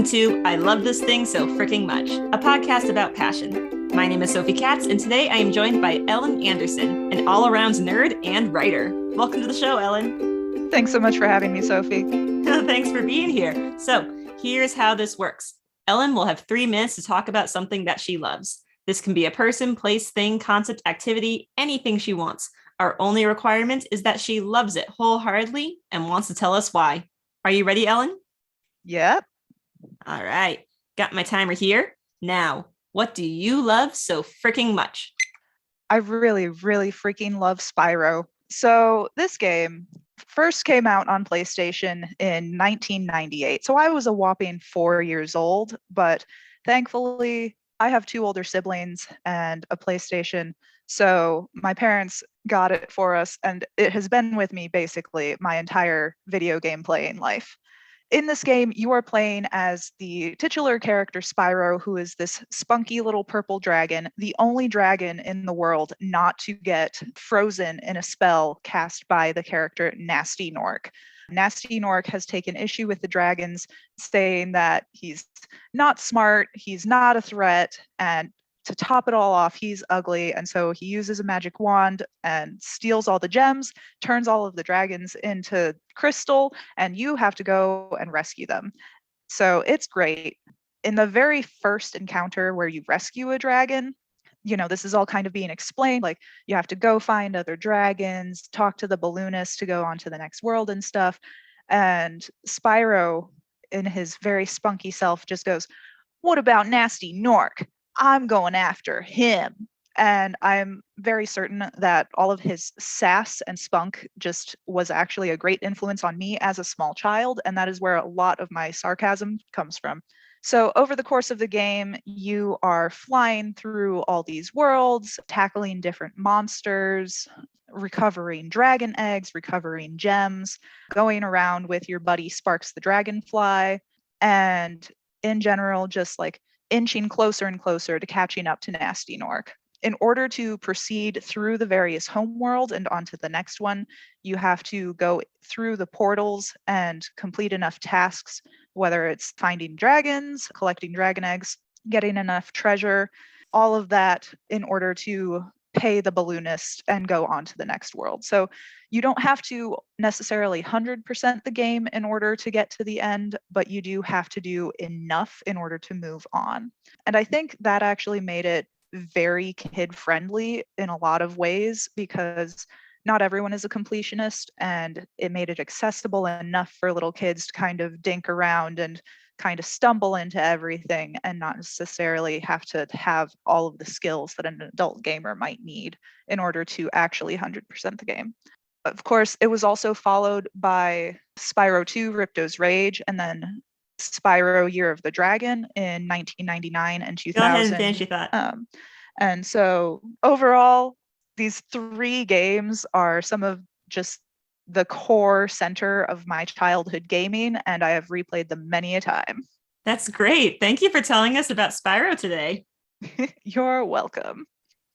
Welcome to I Love This Thing So Fricking Much, a podcast about passion. My name is Sophie Katz, and today I am joined by Ellen Anderson, an all-around nerd and writer. Welcome to the show, Ellen. Thanks so much for having me, Sophie. Thanks for being here. So here's how this works. Ellen will have 3 minutes to talk about something that she loves. This can be a person, place, thing, concept, activity, anything she wants. Our only requirement is that she loves it wholeheartedly and wants to tell us why. Are you ready, Ellen? Yep. All right. Got my timer here. Now, what do you love so freaking much? I really freaking love Spyro. So this game first came out on PlayStation in 1998. So I was a whopping 4 years old, but thankfully I have 2 older siblings and a PlayStation. So my parents got it for us, and it has been with me basically my entire video game playing life. In this game, you are playing as the titular character Spyro, who is this spunky little purple dragon, the only dragon in the world not to get frozen in a spell cast by the character Nasty Nork. Nasty Nork has taken issue with the dragons, saying that he's not smart, he's not a threat, and to top it all off, he's ugly, and so he uses a magic wand and steals all the gems, turns all of the dragons into crystal, and you have to go and rescue them. So it's great. In the very first encounter where you rescue a dragon, this is all kind of being explained, like you have to go find other dragons, talk to the balloonist to go on to the next world and stuff. And Spyro, in his very spunky self, just goes, "What about Nasty Nork? I'm going after him." And I'm very certain that all of his sass and spunk just was actually a great influence on me as a small child, and that is where a lot of my sarcasm comes from. So over the course of the game, you are flying through all these worlds, tackling different monsters, recovering dragon eggs, recovering gems, going around with your buddy Sparks the Dragonfly, and in general, just like inching closer and closer to catching up to Nasty Nork. In order to proceed through the various homeworld and onto the next one, you have to go through the portals and complete enough tasks, whether it's finding dragons, collecting dragon eggs, getting enough treasure, all of that in order to pay the balloonist and go on to the next world. So you don't have to necessarily 100% the game in order to get to the end, but you do have to do enough in order to move on. And I think that actually made it very kid-friendly in a lot of ways, because not everyone is a completionist, and it made it accessible enough for little kids to kind of dink around and kind of stumble into everything and not necessarily have to have all of the skills that an adult gamer might need in order to actually 100% the game. Of course, it was also followed by Spyro 2, Ripto's Rage, and then Spyro Year of the Dragon in 1999 and 2000. Go ahead and finish your thought. And so overall, these 3 games are some of just the core center of my childhood gaming, and I have replayed them many a time. That's great. Thank you for telling us about Spyro today. You're welcome.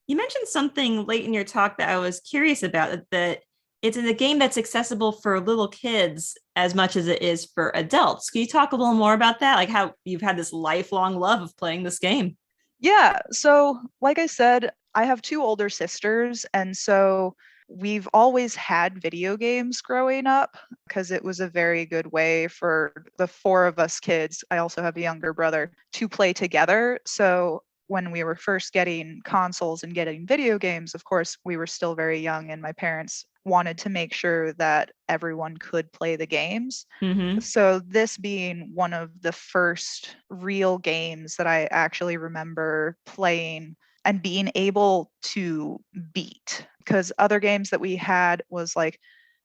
You mentioned something late in your talk that I was curious about, that it's in a game that's accessible for little kids as much as it is for adults. Can you talk a little more about that? Like how you've had this lifelong love of playing this game? Yeah. So like I said, I have 2 older sisters, and so we've always had video games growing up because it was a very good way for the 4 of us kids, I also have a younger brother, to play together. So when we were first getting consoles and getting video games, of course, we were still very young, and my parents wanted to make sure that everyone could play the games. Mm-hmm. So this being one of the first real games that I actually remember playing and being able to beat, because other games that we had was like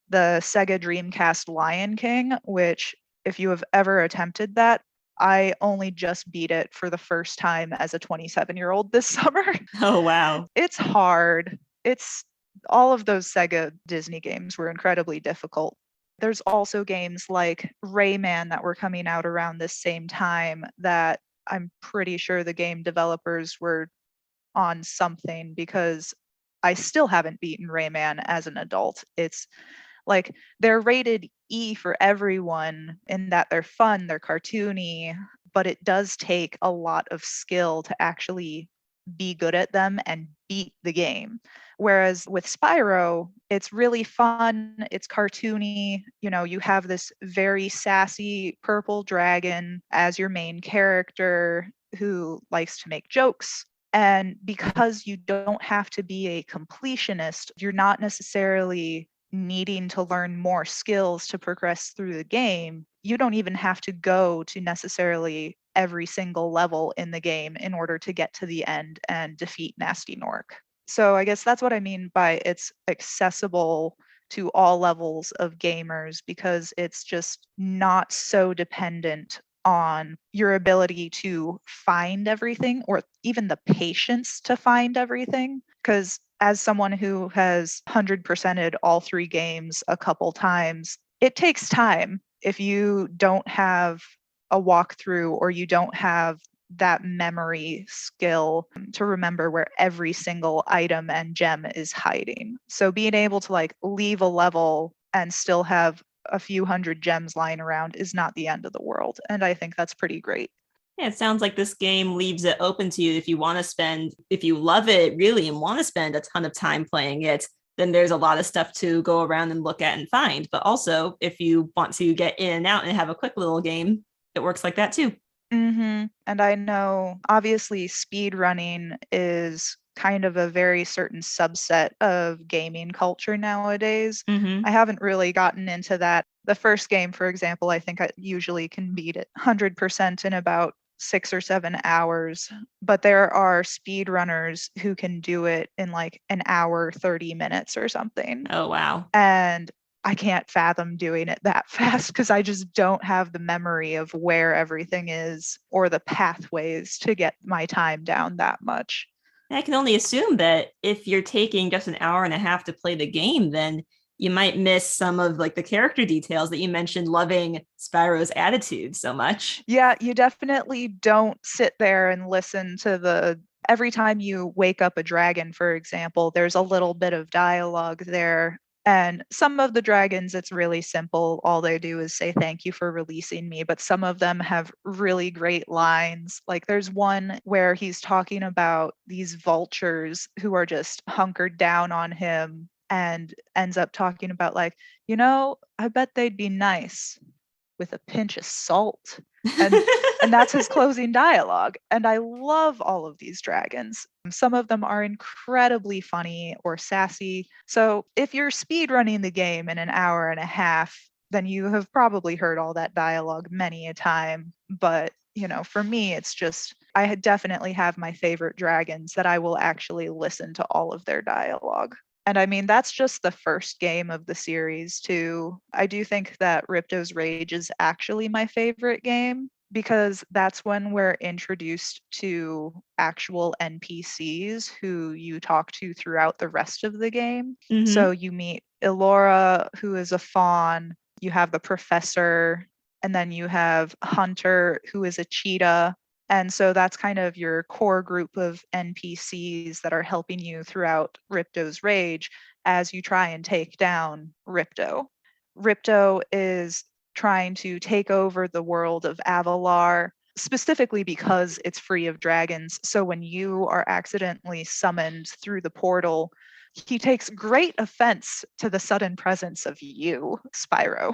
the Sega Dreamcast Lion King, which if you have ever attempted that, I only just beat it for the first time as a 27-year-old this summer. Oh, wow. It's hard. All of those Sega Disney games were incredibly difficult. There's also games like Rayman that were coming out around this same time that I'm pretty sure the game developers were on something, because I still haven't beaten Rayman as an adult. It's like they're rated E for everyone in that they're fun, they're cartoony, but it does take a lot of skill to actually be good at them and beat the game. Whereas with Spyro, it's really fun, it's cartoony, you have this very sassy purple dragon as your main character who likes to make jokes. And because you don't have to be a completionist, you're not necessarily needing to learn more skills to progress through the game. You don't even have to go to necessarily every single level in the game in order to get to the end and defeat Nasty Nork. So I guess that's what I mean by it's accessible to all levels of gamers, because it's just not so dependent on your ability to find everything or even the patience to find everything. Because as someone who has 100%ed all 3 games a couple times, it takes time if you don't have a walkthrough or you don't have that memory skill to remember where every single item and gem is hiding. So being able to leave a level and still have a few hundred gems lying around is not the end of the world. And I think that's pretty great. Yeah, it sounds like this game leaves it open to you. If you love it really and want to spend a ton of time playing it, then there's a lot of stuff to go around and look at and find. But also, if you want to get in and out and have a quick little game, it works like that too. Mm-hmm. And I know, obviously, speed running is kind of a very certain subset of gaming culture nowadays. Mm-hmm. I haven't really gotten into that. The first game, for example, I think I usually can beat it 100% in about 6 or 7 hours. But there are speedrunners who can do it in an hour, 30 minutes or something. Oh, wow. And I can't fathom doing it that fast because I just don't have the memory of where everything is or the pathways to get my time down that much. I can only assume that if you're taking just an hour and a half to play the game, then you might miss some of the character details that you mentioned, loving Spyro's attitude so much. Yeah, you definitely don't sit there and listen to every time you wake up a dragon, for example, there's a little bit of dialogue there. And some of the dragons, it's really simple. All they do is say, "Thank you for releasing me." But some of them have really great lines. There's one where he's talking about these vultures who are just hunkered down on him and ends up talking about, I bet they'd be nice with a pinch of salt. And and that's his closing dialogue. And I love all of these dragons. Some of them are incredibly funny or sassy. So if you're speed running the game in an hour and a half, then you have probably heard all that dialogue many a time. But, for me, it's just, definitely have my favorite dragons that I will actually listen to all of their dialogue. And I mean, that's just the first game of the series, too. I do think that Ripto's Rage is actually my favorite game because that's when we're introduced to actual NPCs who you talk to throughout the rest of the game. Mm-hmm. So you meet Elora, who is a fawn, you have the professor, and then you have Hunter, who is a cheetah. And so that's kind of your core group of NPCs that are helping you throughout Ripto's Rage as you try and take down Ripto. Ripto is trying to take over the world of Avalar, specifically because it's free of dragons. So when you are accidentally summoned through the portal, he takes great offense to the sudden presence of you, Spyro.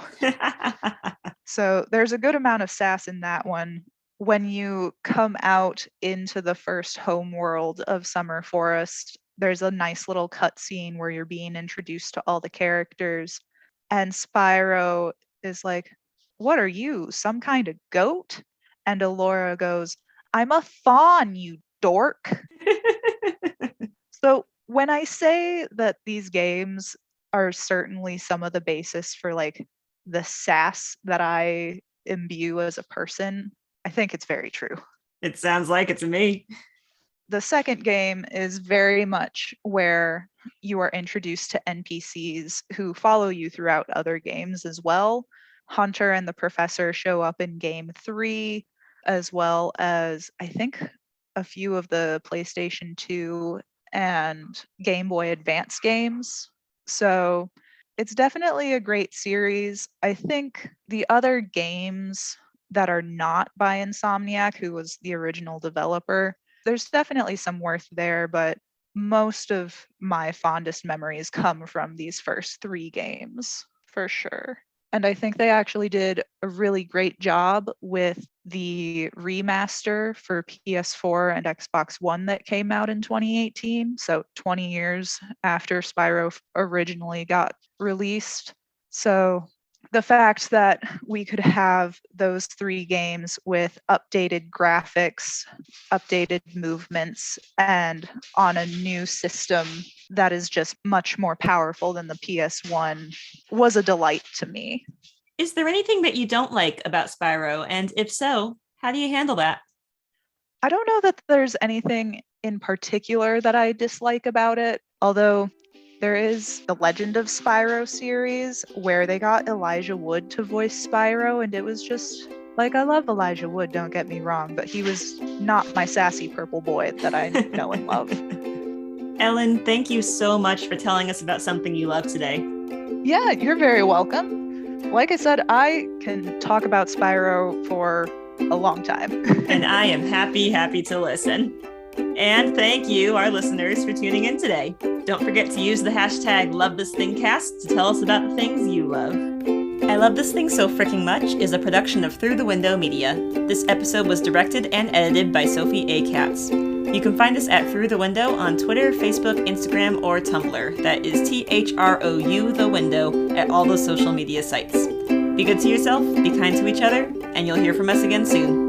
So there's a good amount of sass in that one. When you come out into the first home world of Summer Forest, there's a nice little cutscene where you're being introduced to all the characters. And Spyro is like, "What are you, some kind of goat?" And Elora goes, "I'm a fawn, you dork." So when I say that these games are certainly some of the basis for the sass that I imbue as a person, I think it's very true. It sounds like it to me. The second game is very much where you are introduced to NPCs who follow you throughout other games as well. Hunter and the Professor show up in game 3, as well as I think a few of the PlayStation 2 and Game Boy Advance games. So it's definitely a great series. I think the other games that are not by Insomniac, who was the original developer. There's definitely some worth there, but most of my fondest memories come from these first 3 games, for sure. And I think they actually did a really great job with the remaster for PS4 and Xbox One that came out in 2018. So 20 years after Spyro originally got released. So the fact that we could have those 3 games with updated graphics, updated movements, and on a new system that is just much more powerful than the PS1 was a delight to me. Is there anything that you don't like about Spyro? And if so, how do you handle that? I don't know that there's anything in particular that I dislike about it, although there is the Legend of Spyro series where they got Elijah Wood to voice Spyro, and it was just like, I love Elijah Wood, don't get me wrong, but he was not my sassy purple boy that I know and love. Ellen, thank you so much for telling us about something you love today. Yeah, you're very welcome. Like I said, I can talk about Spyro for a long time. And I am happy to listen. And thank you, our listeners, for tuning in today. Don't forget to use the hashtag #LoveThisThingCast to tell us about the things you love. I Love This Thing So Fricking Much is a production of Through the Window Media. This episode was directed and edited by Sophie A. Katz. You can find us at Through the Window on Twitter, Facebook, Instagram, or Tumblr. That is THROU the Window at all those social media sites. Be good to yourself, be kind to each other, and you'll hear from us again soon.